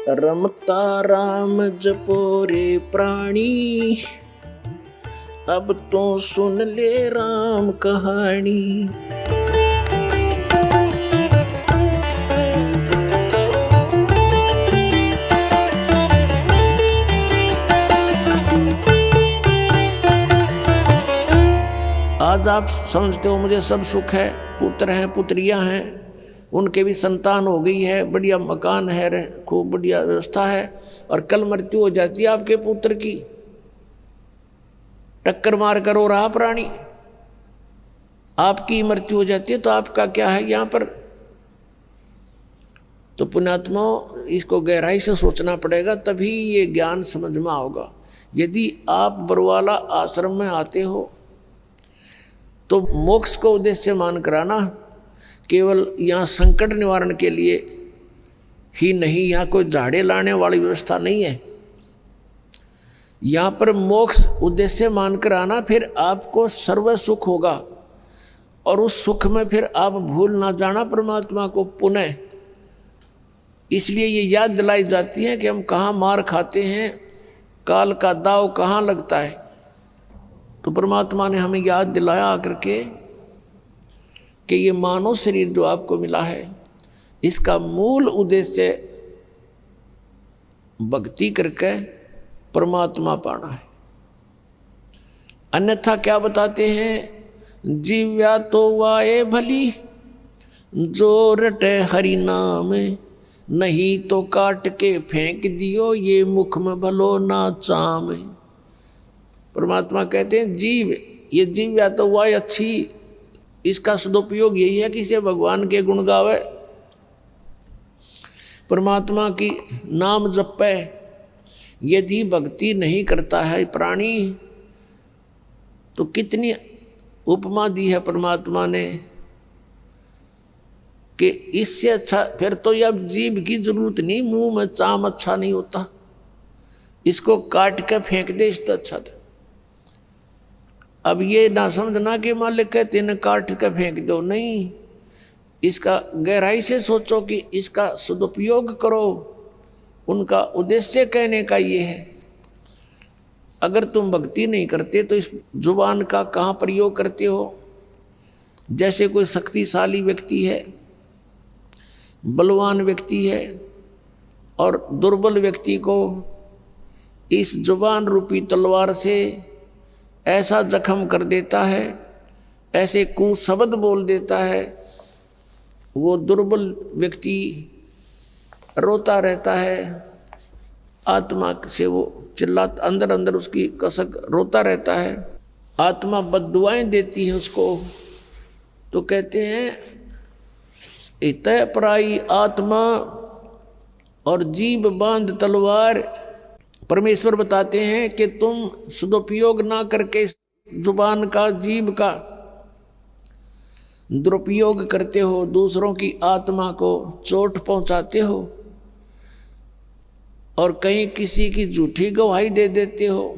रमता राम जपो रे प्राणी, अब तो सुन ले राम कहानी। आज आप समझते हो मुझे सब सुख है, पुत्र हैं पुत्रियां हैं, उनके भी संतान हो गई है, बढ़िया मकान है, खूब बढ़िया व्यवस्था है, और कल मृत्यु हो जाती है आपके पुत्र की, टक्कर मार कर हो रहा प्राणी, आपकी मृत्यु हो जाती है, तो आपका क्या है यहाँ पर? तो पुण्यात्मा इसको गहराई से सोचना पड़ेगा, तभी ये ज्ञान समझ में आओगा। यदि आप बरवाला आश्रम में आते हो तो मोक्ष को उद्देश्य मान कराना, केवल यहाँ संकट निवारण के लिए ही नहीं, यहाँ कोई झाड़े लाने वाली व्यवस्था नहीं है। यहाँ पर मोक्ष उद्देश्य मान कर आना, फिर आपको सर्व सुख होगा, और उस सुख में फिर आप भूल ना जाना परमात्मा को पुनः। इसलिए ये याद दिलाई जाती है कि हम कहाँ मार खाते हैं, काल का दाव कहाँ लगता है। तो परमात्मा ने हमें याद दिलाया आकर के कि ये मानव शरीर जो आपको मिला है, इसका मूल उद्देश्य भक्ति करके परमात्मा पाना है। अन्यथा क्या बताते हैं? जीव्या तो वाए भली, जो रटे हरि नाम, नहीं तो काट के फेंक दियो, ये मुख में भलो ना चाम। परमात्मा कहते हैं जीव, ये जीव या तो वाय अच्छी, इसका सदुपयोग यही है कि इसे भगवान के गुण गावे, परमात्मा की नाम जपे। यदि भक्ति नहीं करता है प्राणी, तो कितनी उपमा दी है परमात्मा ने कि इससे अच्छा फिर तो अब जीव की जरूरत नहीं, मुंह में चाम अच्छा नहीं होता, इसको काट के फेंक दे इससे अच्छा था। अब ये ना समझना कि मालिक कहते न काट के फेंक दो, नहीं, इसका गहराई से सोचो कि इसका सदुपयोग करो। उनका उद्देश्य कहने का ये है, अगर तुम भक्ति नहीं करते तो इस जुबान का कहाँ प्रयोग करते हो? जैसे कोई शक्तिशाली व्यक्ति है, बलवान व्यक्ति है, और दुर्बल व्यक्ति को इस जुबान रूपी तलवार से ऐसा जख्म कर देता है, ऐसे कुशब्द बोल देता है, वो दुर्बल व्यक्ति रोता रहता है, आत्मा से वो चिल्लाता, अंदर अंदर उसकी कसक रोता रहता है, आत्मा बद्दुआएं देती है उसको। तो कहते हैं इतय पराई आत्मा और जीव बांध तलवार। परमेश्वर बताते हैं कि तुम सदुपयोग ना करके जुबान का, जीव का दुरुपयोग करते हो, दूसरों की आत्मा को चोट पहुंचाते हो, और कहीं किसी की झूठी गवाही दे देते हो,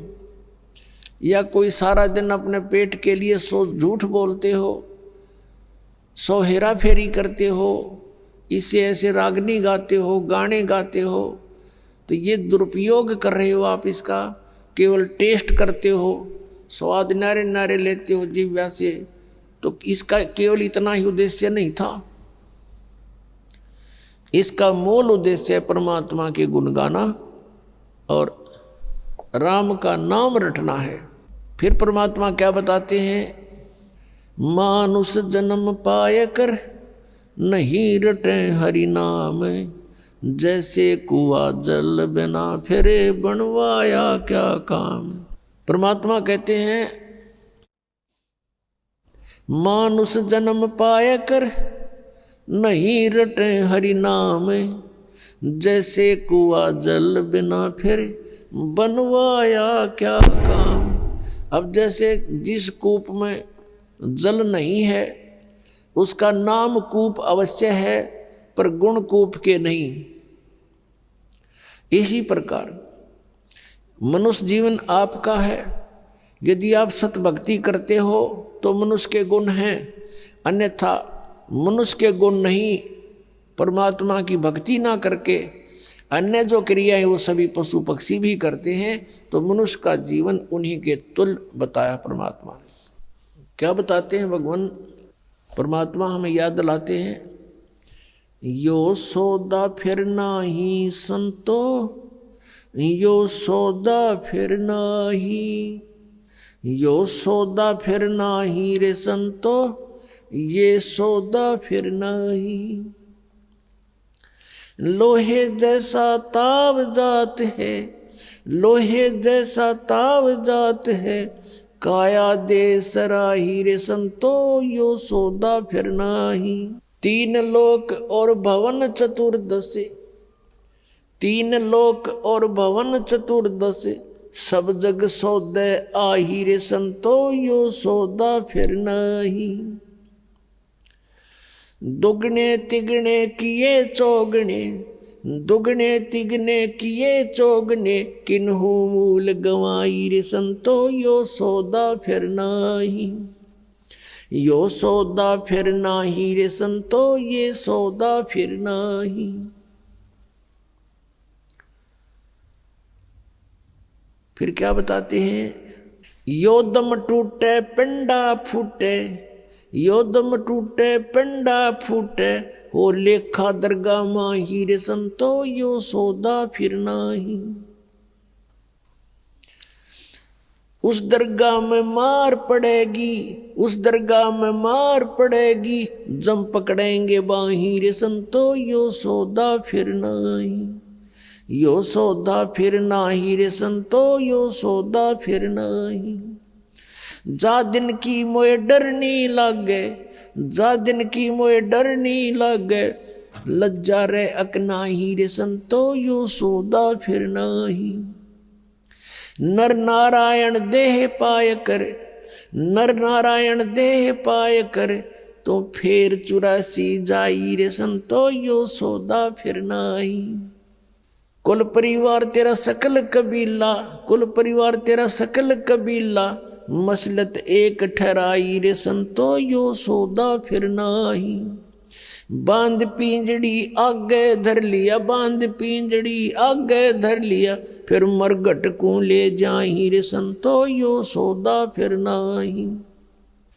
या कोई सारा दिन अपने पेट के लिए 100 झूठ बोलते हो, 100 हेरा फेरी करते हो, इससे ऐसे रागनी गाते हो, गाने गाते हो, तो ये दुरुपयोग कर रहे हो आप इसका। केवल टेस्ट करते हो, स्वाद नारे नारे लेते हो जीव्या से, तो इसका केवल इतना ही उद्देश्य नहीं था। इसका मूल उद्देश्य परमात्मा के गुण गाना और राम का नाम रटना है। फिर परमात्मा क्या बताते हैं? मानुष जन्म पाए कर, नहीं रटे हरि नाम, जैसे कुआ जल बिना फिरे, बनवाया क्या काम। परमात्मा कहते हैं मानुष जन्म पाए कर, नहीं रटे हरि नाम, जैसे कुआ जल बिना फिरे, बनवाया क्या काम। अब जैसे जिस कूप में जल नहीं है, उसका नाम कूप अवश्य है, पर गुण कूप के नहीं। इसी प्रकार मनुष्य जीवन आपका है, यदि आप सतभक्ति करते हो तो मनुष्य के गुण हैं, अन्यथा मनुष्य के गुण नहीं, परमात्मा की भक्ति ना करके अन्य जो क्रियाएं वो सभी पशु पक्षी भी करते हैं, तो मनुष्य का जीवन उन्हीं के तुल्य बताया परमात्मा ने। क्या बताते हैं भगवान परमात्मा, हमें याद दिलाते हैं, यो सौदा फिर नाही संतो, यो सौदा फिर नाही, यो सौदा फिर नाही रे संतो, ये सौदा फिर नाही। लोहे जैसा ताव जात है, लोहे जैसा ताव जात है, काया दे सराही रे संतो, यो सौदा फिर नाही। तीन लोक और भवन चतुर्दश, तीन लोक और भवन चतुर्दश, सब जग सौदे आही रे संतो, यो सौदा फिर नाही। दुगने तिगने किए चौगने, दुगने तिगने किए चौगने, किन्हू मूल गवाई रे संतो, यो सौदा फिर नाही। यो सौदा फिर नाही रे संतो, ये सौदा फिर नाही। फिर क्या बताते हैं, यो दम टूटे पिंडा फूटे, यो दम टूटे पिंडा फूटे, हो लेखा दरगाह माही रे संतो, यो सौदा फिर नाही। उस दरगाह में मार पड़ेगी, उस दरगाह में मार पड़ेगी, जम पकड़ेंगे बाही रे संतो, यो सौदा फिर नाही। यो सौदा फिर नाही रे संतो, यो सौदा फिर नाही। जा दिन की मोए डरनी लागे, जा दिन की मोए डरनी लागे, लज्जा रे अकनाही रे संतो, यो सौदा फिर नाही। नर नारायण देह पाय करे, नर नारायण देह पाय करे, तो फेर 84 जाई रे संतो, यो सौदा फिर नाही। कुल परिवार तेरा सकल कबीला, कुल परिवार तेरा सकल कबीला, मसलत एक ठहराई रे संतो, यो सौदा फिर नाही। बांध पिंजड़ी आगे धर लिया, बांध पिंजड़ी आगे धर लिया, फिर मरघट को ले जाही रे संतो, यो सौदा फिर नाही।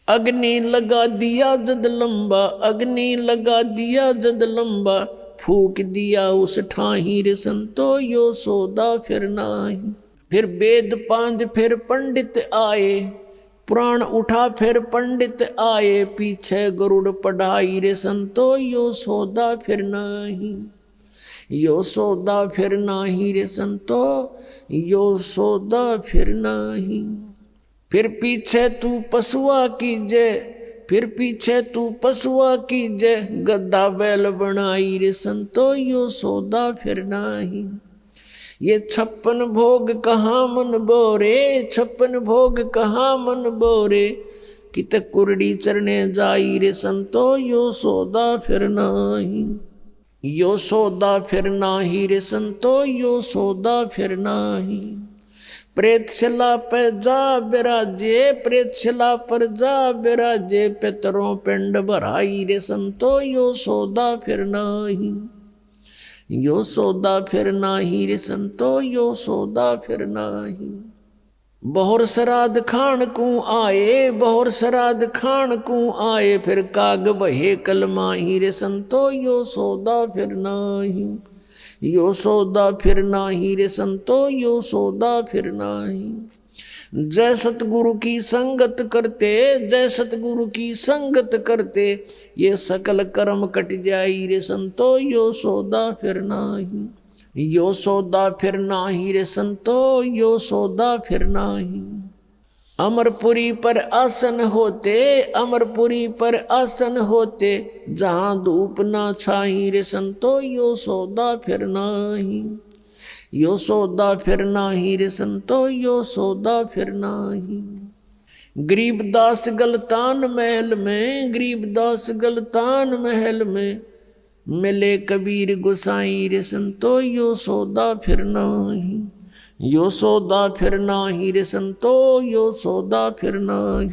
अग्नि लगा दिया जद लंबा, अग्नि लगा दिया जद लंबा, फूक दिया उस ठाही रे संतो, यो सौदा फिर नाही। फिर वेद पांध फिर पंडित आए, पुराण उठा फिर पंडित आए, पीछे गरुड़ पढ़ाई रे संतो, यो सौदा फिर नाही। यो सौदा फिर नाही रे संतो, यो सौदा फिर नाही। फिर पीछे तू पशुआ कीजे, फिर पीछे तू पशुआ कीजे, गद्दा बैल बनाई रे संतो, यो सौदा फिर नाही। ये 56 भोग कहाँ मन बोरे, 56 भोग कहाँ मन बोरे, कित कुरड़ी चरने जाई रे संतो, यो सौदा फिर नाही। यो सौदा फिर नाही रे संतो, यो सौदा फिर नाही। प्रेतशिला पे जा बिराजे, प्रेतशिला पर जा बिराजे, पितरों पिंड भराई रे संतो, यो सौदा फिर नाही। यो सौदा फिर नाही रे संतो, यो सौदा फिर नाही। बहुर श्राद्ध खान को आए, बहुर श्राद्ध खान को आए, फिर काग बहे कलमाही रे संतो, यो सौदा फिर नाही। यो सौदा फिर नाही रे संतो, यो सौदा फिर नाही। जय सतगुरु की संगत करते, जय सतगुरु की संगत करते, ये सकल कर्म कट जाई रे संतो, यो सौदा फिर नाही। यो सौदा फिर नाही रे संतो, यो सौदा फिर नाही। अमरपुरी पर आसन होते, अमरपुरी पर आसन होते, जहाँ धूप ना छाई रे संतो, यो सौदा फिर नाही। यो सौदा फिर नाही रे संतो, यो सौदा फिर नाही। गरीबदास गलतान महल में, गरीबदास गलतान महल में, मिले कबीर गोसाई रे संतो, यो सौदा फिर नाही। यो सौदा फिर नाही रे संतो, यो सौदा फिर नाही।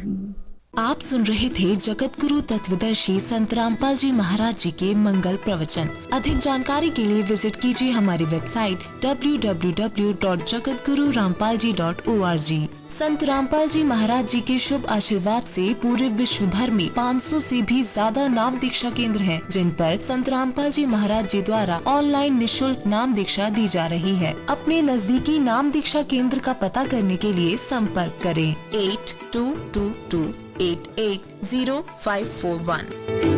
आप सुन रहे थे जगत गुरु तत्वदर्शी संत रामपाल जी महाराज जी के मंगल प्रवचन। अधिक जानकारी के लिए विजिट कीजिए हमारी वेबसाइट www.jagatgururampalji.org। संत रामपाल जी महाराज जी के शुभ आशीर्वाद से पूरे विश्व भर में 500 से भी ज्यादा नाम दीक्षा केंद्र हैं, जिन पर संत रामपाल जी महाराज जी द्वारा ऑनलाइन निशुल्क नाम दीक्षा दी जा रही है। अपने नजदीकी नाम दीक्षा केंद्र का पता करने के लिए संपर्क करें 8222880541।